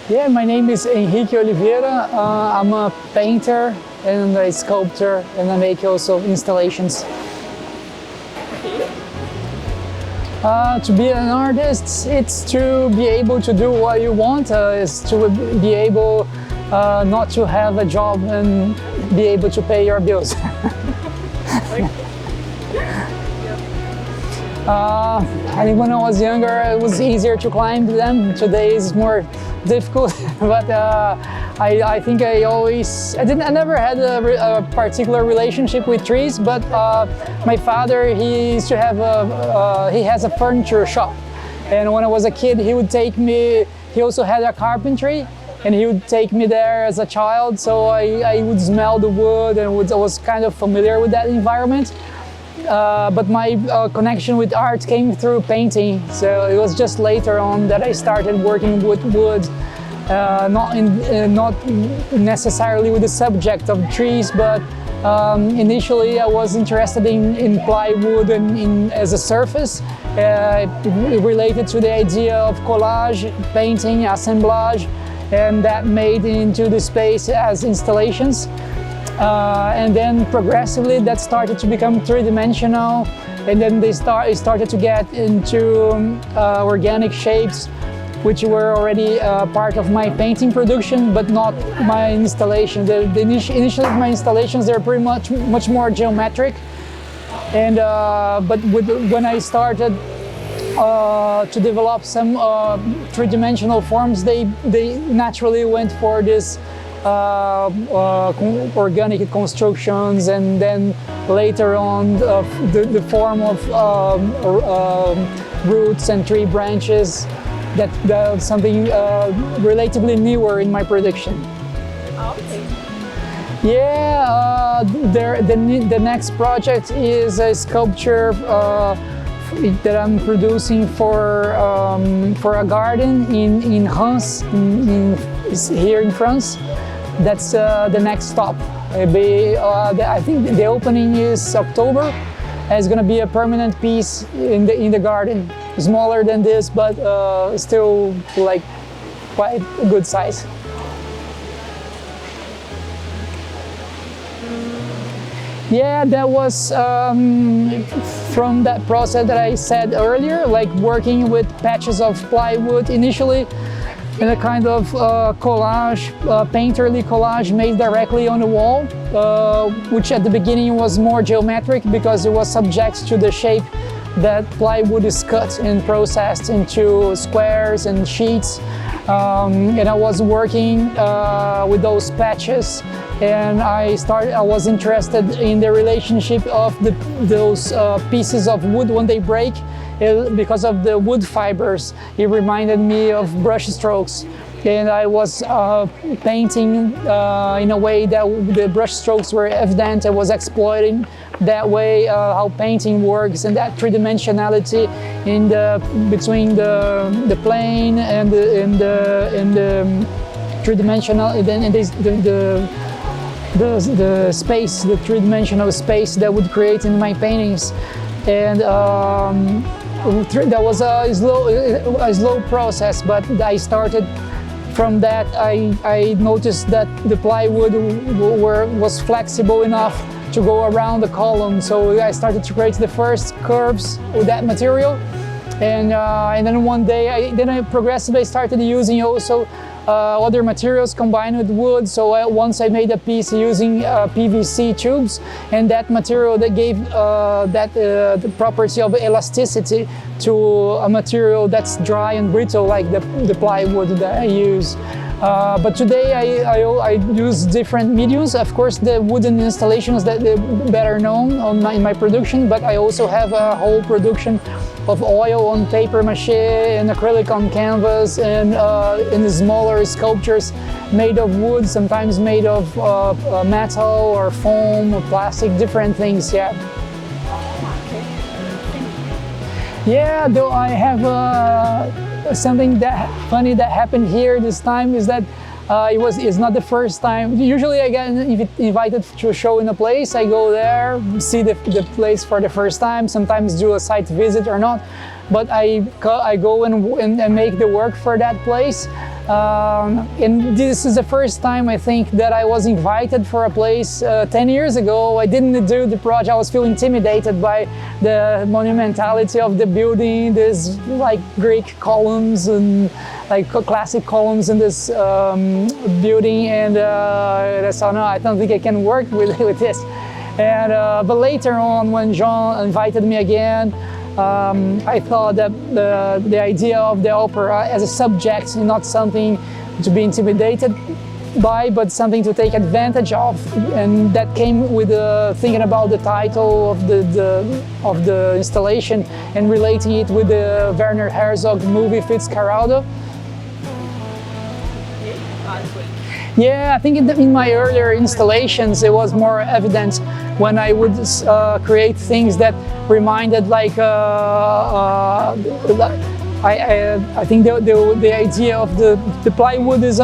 Yeah, my name is Henrique Oliveira. I'm a painter and a sculptor, and I make also installations. To be an artist, it's to be able to do what you want, is to be able not to have a job and be able to pay your bills. I think when I was younger, it was easier to climb them. Today is more difficult, but I think I never had a particular relationship with trees, but my father, he used to have he has a furniture shop. And when I was a kid, he would take me, he also had a carpentry, and he would take me there as a child. So I would smell the wood and I was kind of familiar with that environment. But my connection with art came through painting. So it was just later on that I started working with wood, not necessarily with the subject of trees, but initially I was interested in plywood and as a surface, related to the idea of collage, painting, assemblage, and that made into the space as installations. And then progressively that started to become three-dimensional, and then it started to get into organic shapes, which were already part of my painting production, but not my installation. Initially my installations, they're pretty much more geometric, and but when I started to develop some three-dimensional forms, they naturally went for this organic constructions, and then later on the form of roots and tree branches. That's something relatively newer in my production. Okay. Yeah, the next project is a sculpture that I'm producing for a garden in Reims, here in France. That's the next stop. I think the opening is October. And it's going to be a permanent piece in the garden. Smaller than this, but still like quite a good size. Yeah, that was from that process that I said earlier, like working with patches of plywood initially, in a kind of collage, painterly collage made directly on the wall, which at the beginning was more geometric because it was subject to the shape that plywood is cut and processed into squares and sheets. And I was working with those patches, and I was interested in the relationship of those pieces of wood when they break. Because of the wood fibers, it reminded me of brush strokes, and I was painting in a way that the brush strokes were evident. I was exploiting that way how painting works, and that three-dimensionality between the plane and the three-dimensional, and the space, the three-dimensional space that would create in my paintings. And that was a slow process, but I started from that. I noticed that the plywood was flexible enough to go around the column, so I started to create the first curves with that material, and then one day I progressively started using also other materials combined with wood. So once I made a piece using PVC tubes, and that material that gave the property of elasticity to a material that's dry and brittle like the plywood that I use. But today I use different mediums. Of course, the wooden installations that are better known in my production, but I also have a whole production of oil on paper mache and acrylic on canvas, and in smaller sculptures made of wood, sometimes made of metal or foam or plastic, different things. Yeah. Yeah, though I have something funny that happened here this time is that it's not the first time. Usually I get invited to a show in a place, I go there, see the place for the first time, sometimes do a site visit or not, but I go and make the work for that place. And this is the first time I think that I was invited for a place 10 years ago. I didn't do the project. I was feeling intimidated by the monumentality of the building. There's like Greek columns and like classic columns in this building, and I thought, no, I don't think I can work with this. And but later on, when Jean invited me again, I thought that the idea of the opera as a subject, not something to be intimidated by, but something to take advantage of, and that came with thinking about the title of the installation and relating it with the Werner Herzog movie Fitzcarraldo. Yeah, I think in my earlier installations it was more evident when I would create things that reminded, like I think the idea of the plywood is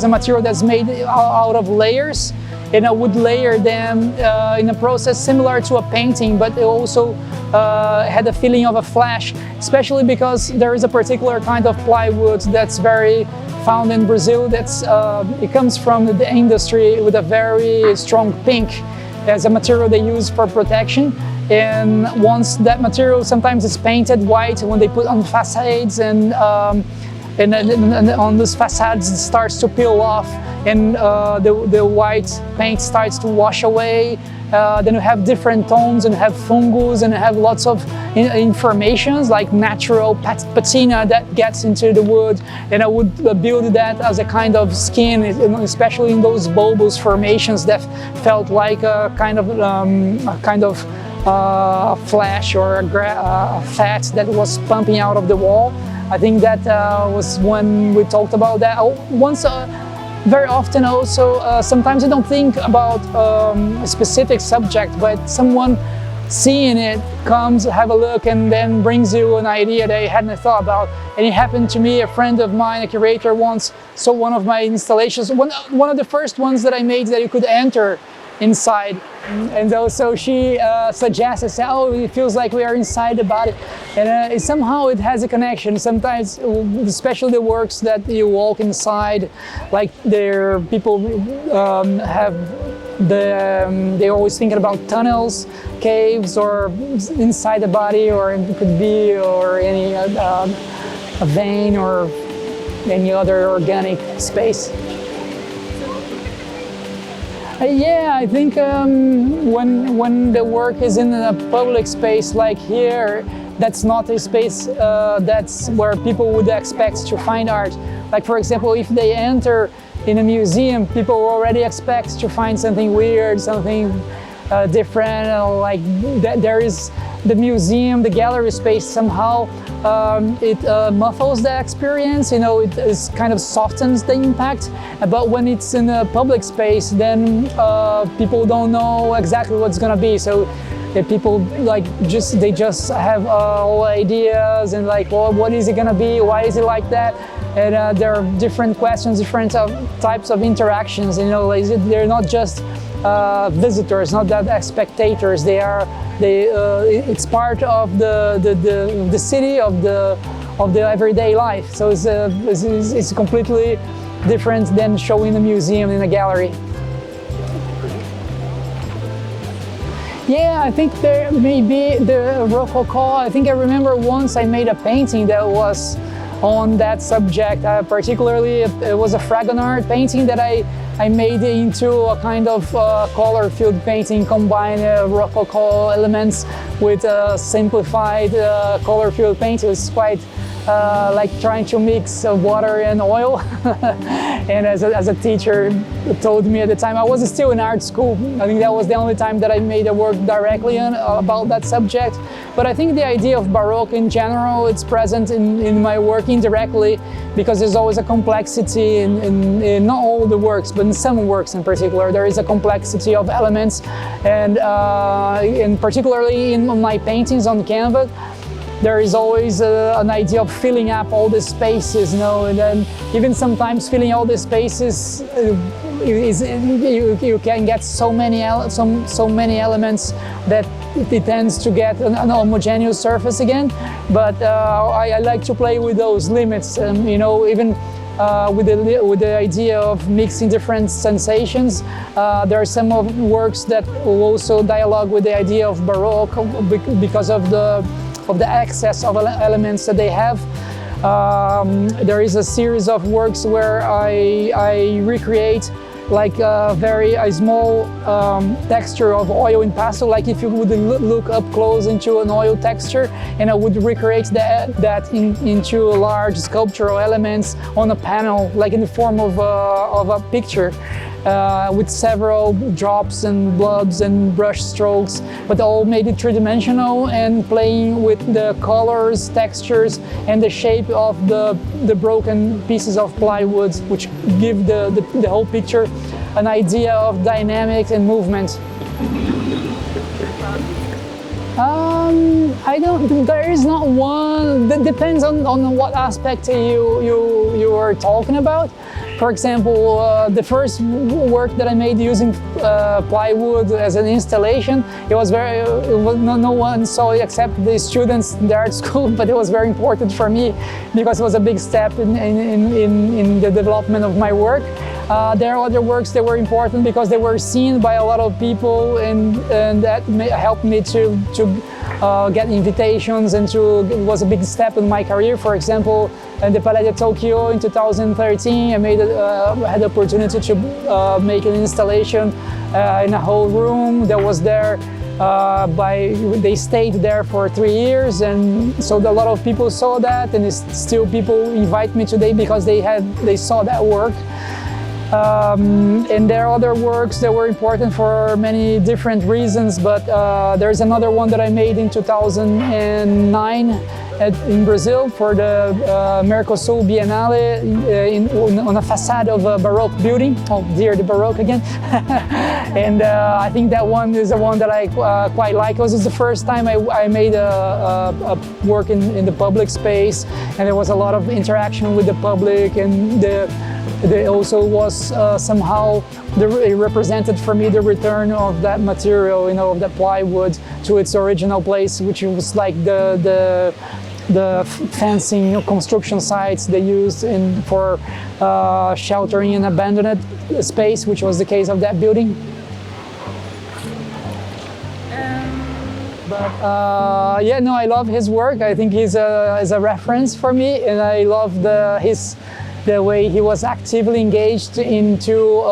a material that's made out of layers, and I would layer them in a process similar to a painting, but it also had a feeling of a flash, especially because there is a particular kind of plywood that's very found in Brazil. That's it comes from the industry with a very strong pink as a material they use for protection. And once that material sometimes is painted white when they put on facades, and on those facades it starts to peel off, and the white paint starts to wash away. Then you have different tones and have fungus and have lots of informations like natural patina that gets into the wood, and I would build that as a kind of skin, especially in those bulbous formations that felt like a kind of flash or a fat that was pumping out of the wall. I think that was when we talked about that. Very often also, sometimes I don't think about a specific subject, but someone seeing it comes, have a look, and then brings you an idea that you hadn't thought about. And it happened to me, a friend of mine, a curator, once saw one of my installations, one of the first ones that I made that you could enter inside. And so she suggested, oh, it feels like we are inside the body. And somehow it has a connection. Sometimes, especially the works that you walk inside, like people have they're always thinking about tunnels, caves, or inside the body, or it could be, or any a vein or any other organic space. Yeah, I think when the work is in a public space like here, that's not a space that's where people would expect to find art. Like, for example, if they enter in a museum, people already expect to find something weird, something different. Like there is the museum, the gallery space, somehow it muffles the experience, it is kind of softens the impact. But when it's in a public space, then people don't know exactly what's gonna be. So people they just have all ideas and like, well, what is it gonna be? Why is it like that? And there are different questions, different types of interactions. They're not just visitors, not that spectators. It's part of the city, of the everyday life. So it's completely different than showing a museum in a gallery. Yeah, I think there may be the Rococo. I think I remember once I made a painting that was on that subject. Particularly, it was a Fragonard painting that I made into a kind of color-filled painting, combine Rococo elements with simplified color-filled paint. It was quite like trying to mix water and oil. And as a teacher told me at the time, I was still in art school. I think that was the only time that I made a work directly about that subject. But I think the idea of Baroque in general, it's present in my work indirectly, because there's always a complexity in not all the works, but in some works in particular, there is a complexity of elements. And particularly in my paintings on canvas, there is always an idea of filling up all the spaces, and then even sometimes filling all the spaces you can get so many elements that it tends to get an homogeneous surface again. But I like to play with those limits, even with the idea of mixing different sensations. There are some of works that will also dialogue with the idea of Baroque because of the excess of elements that they have. There is a series of works where I recreate like a small texture of oil in pastel, like if you would look up close into an oil texture, and I would recreate that into large sculptural elements on a panel, like in the form of a picture. With several drops and blobs and brush strokes, but all made it three-dimensional and playing with the colors, textures, and the shape of the broken pieces of plywood, which give the whole picture an idea of dynamic and movement. There is not one. That depends on what aspect you are talking about. For example, the first work that I made using plywood as an installation, no one saw it except the students in the art school, but it was very important for me because it was a big step in the development of my work. There are other works that were important because they were seen by a lot of people, and that helped me to get invitations, and it was a big step in my career. For example, in the Palais de Tokyo in 2013, I had the opportunity to make an installation in a whole room that was there. They stayed there for 3 years, and so a lot of people saw that, and still people invite me today because they saw that work. And there are other works that were important for many different reasons, but there's another one that I made in 2009 in Brazil for the Mercosul Biennale on a facade of a Baroque building. Oh dear, the Baroque again. And I think that one is the one that I quite like. It was the first time I made a work in the public space, and there was a lot of interaction with the public, and it also was somehow it represented for me the return of that material, of that plywood to its original place, which was like the fencing construction sites they used for sheltering an abandoned space, which was the case of that building. But I love his work. I think he's a reference for me, and I love the way he was actively engaged into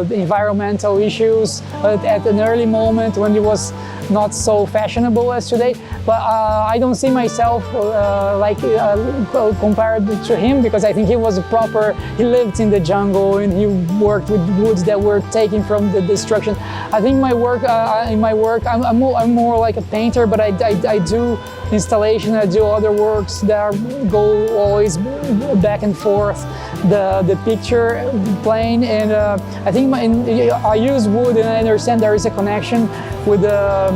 the environmental issues at an early moment when it was not so fashionable as today. But I don't see myself compared to him, because I think he he lived in the jungle, and he worked with woods that were taken from the destruction. I think I'm more like a painter, but I do installation, I do other works that go always back and forth the picture plane, and I think I use wood, and I understand there is a connection with the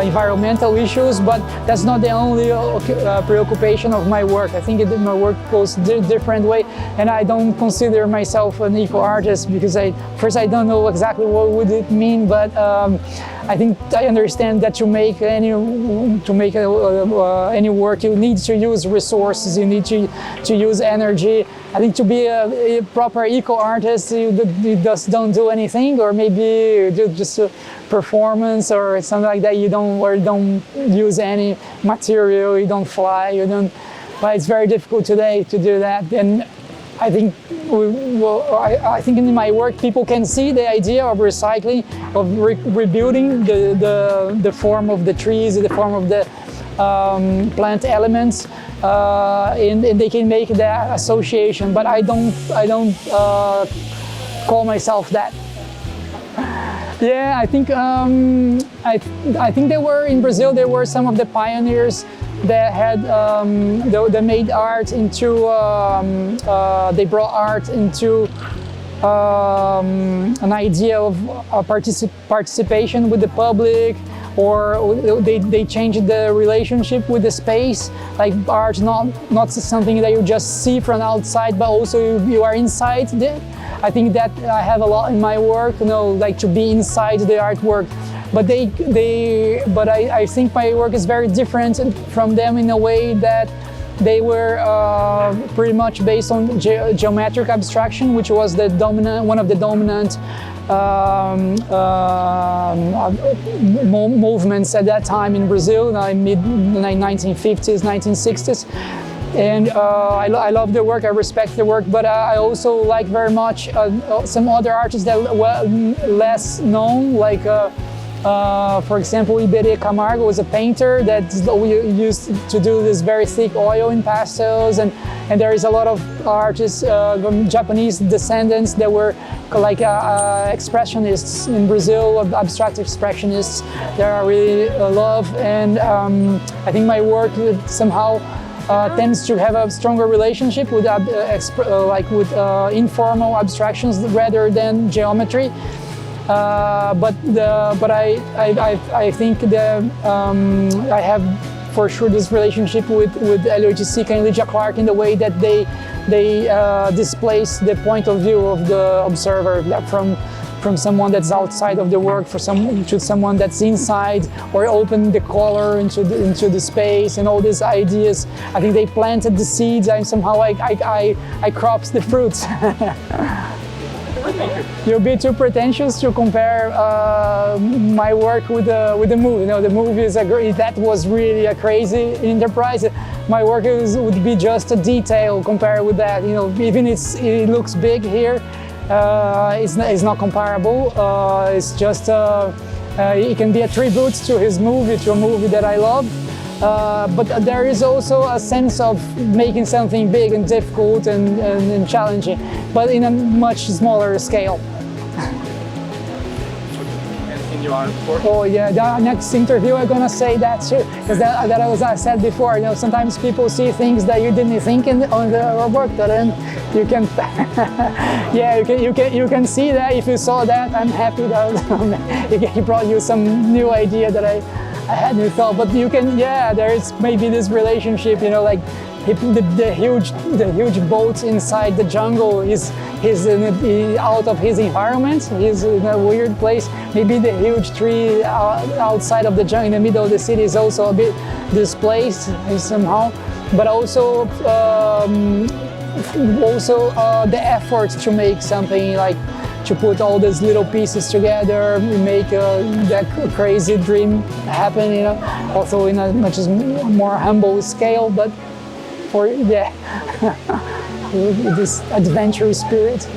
environmental issues, but that's not the only preoccupation of my work. I think my work goes a different way, and I don't consider myself an eco-artist because I don't know exactly what would it mean, but I think I understand that to make any work, you need to use resources, you need to use energy. I think to be a proper eco-artist, you just don't do anything, or maybe you do just a performance or something like that. You don't use any material, you don't fly, but it's very difficult today to do that. And I think I think in my work people can see the idea of recycling, of rebuilding the form of the trees, the form of the plant elements, and they can make that association. But I don't call myself that. Yeah, I think I think they were in Brazil. There were some of the pioneers that had they made art into they brought art into an idea of participation with the public, or they changed the relationship with the space, like art not something that you just see from outside, but also you are inside. I think that I have a lot in my work, like to be inside the artwork. But I think my work is very different from them in a way that they were pretty much based on geometric abstraction, which was one of the dominant movements at that time in Brazil, mid 1950s, 1960s. And I love the work, I respect the work, but I also like very much some other artists that were less known, like for example, Iberê Camargo was a painter that used to do this very thick oil in pastels, and there is a lot of artists, Japanese descendants, that were like expressionists in Brazil, abstract expressionists that I really love, and I think my work somehow tends to have a stronger relationship with informal abstractions rather than geometry. But I think that I have for sure this relationship with Elliot Sica and Lydia Clark in the way that they displace the point of view of the observer from someone that's outside of the work to someone that's inside, or open the color into the space and all these ideas. I think they planted the seeds and somehow I cropped the fruits. You'll be too pretentious to compare my work with the movie. The movie that was really a crazy enterprise. My work would be just a detail compared with that. Even it looks big here. It's not comparable. It's just it can be a tribute to his movie, to a movie that I love. But there is also a sense of making something big and difficult and challenging, but in a much smaller scale. Oh yeah, the next interview I'm gonna say that too, because that was I said before. Sometimes people see things that you didn't think on the work, that then you can, yeah, you can see that. If you saw that, I'm happy that he brought you some new idea that I hadn't thought. But you can, yeah, there is maybe this relationship, like the huge boat inside the jungle is out of his environment. He's in a weird place. Maybe the huge tree outside of the jungle in the middle of the city is also a bit displaced somehow. But also the effort to make something, like to put all these little pieces together, make that crazy dream happen. Also in a much more humble scale, but for this adventurous spirit.